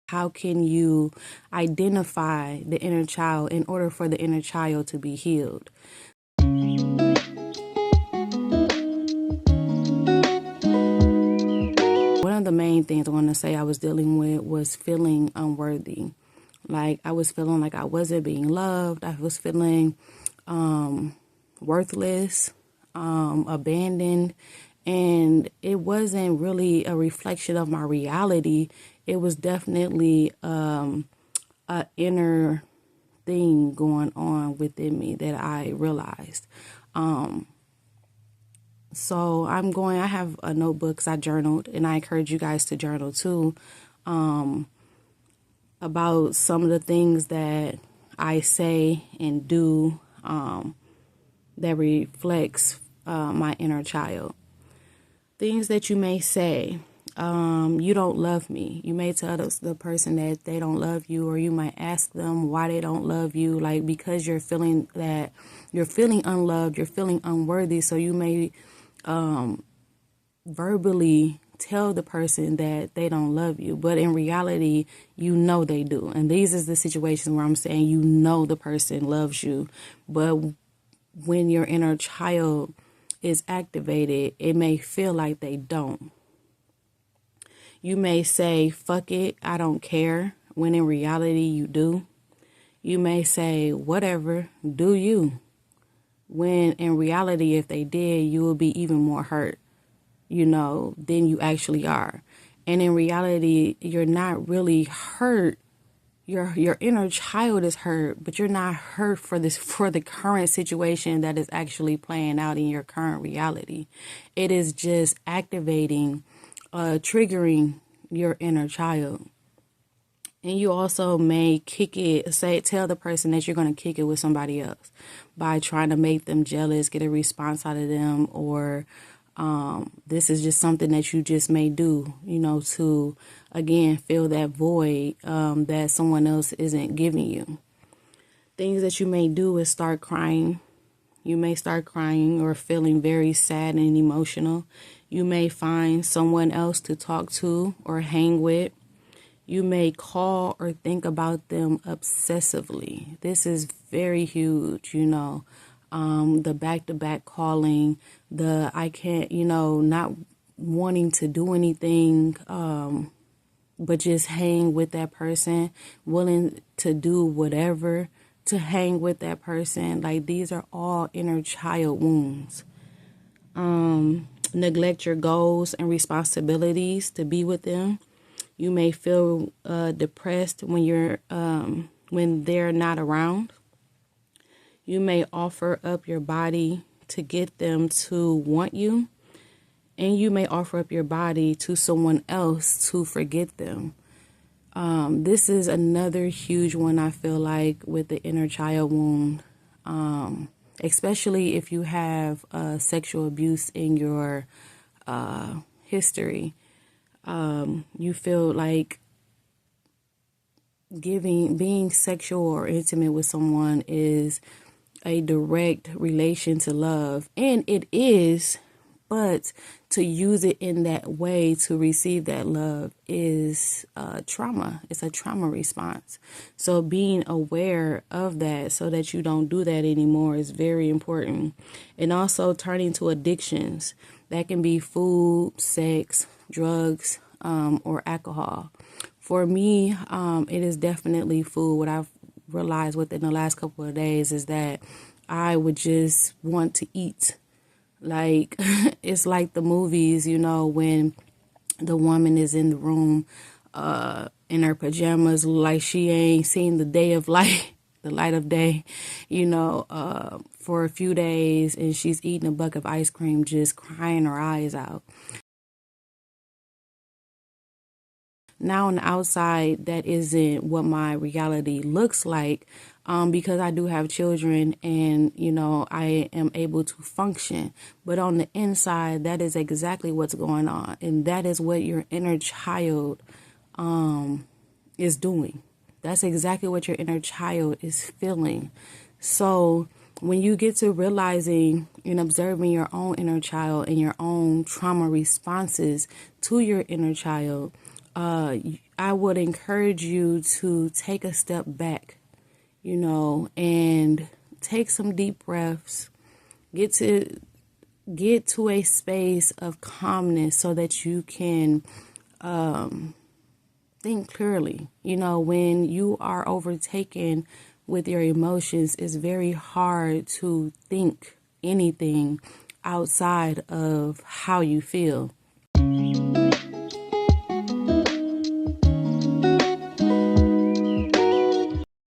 How can you identify the inner child in order for the inner child to be healed? One of the main things I want to say I was dealing with was feeling unworthy. Like I was feeling like I wasn't being loved. I was feeling worthless, abandoned. And it wasn't really a reflection of my reality. It was definitely an inner thing going on within me that I realized. So I have a notebook 'cause I journaled, and I encourage you guys to journal too, about some of the things that I say and do that reflects my inner child. Things that you may say, you don't love me. You may tell the person that they don't love you, or you might ask them why they don't love you, like because you're feeling unloved, you're feeling unworthy. So you may verbally tell the person that they don't love you, but in reality, you know they do. And these is the situations where I'm saying you know the person loves you, but when your inner child is activated, it may feel like they don't. You may say, fuck it, I don't care, when in reality you do. You may say, whatever, do you, when in reality, if they did, you will be even more hurt, than you actually are. And in reality, you're not really hurt. Your inner child is hurt, but you're not hurt for the current situation that is actually playing out in your current reality. It is just activating, triggering your inner child. And you also may tell the person that you're going to kick it with somebody else by trying to make them jealous, get a response out of them, or this is just something that you just may do, to, again, fill that void that someone else isn't giving you. Things that you may do is start crying. You may start crying or feeling very sad and emotional. You may find someone else to talk to or hang with. You may call or think about them obsessively. This is very huge, the back-to-back calling, the I can't, not wanting to do anything, but just hang with that person, willing to do whatever to hang with that person. Like, these are all inner child wounds. Neglect your goals and responsibilities to be with them. You may feel depressed when they're not around. You may offer up your body to get them to want you, and you may offer up your body to someone else to forget them. This is another huge one, I feel like, with the inner child wound, especially if you have sexual abuse in your history. You feel like being sexual or intimate with someone is a direct relation to love, and it is, but to use it in that way to receive that love is trauma. It's a trauma response. So being aware of that so that you don't do that anymore is very important. And also turning to addictions. That can be food, sex, drugs, or alcohol. For me, it is definitely food. What I've realized within the last couple of days is that I would just want to eat. Like, it's like the movies, when the woman is in the room in her pajamas, like she ain't seen the day of light, the light of day, for a few days, and she's eating a bucket of ice cream, just crying her eyes out. Now on the outside, that isn't what my reality looks like, because I do have children and, I am able to function. But on the inside, that is exactly what's going on. And that is what your inner child is doing. That's exactly what your inner child is feeling. So when you get to realizing and observing your own inner child and your own trauma responses to your inner child, I would encourage you to take a step back, and take some deep breaths. Get to a space of calmness so that you can think clearly. When you are overtaken with your emotions, it's very hard to think anything outside of how you feel.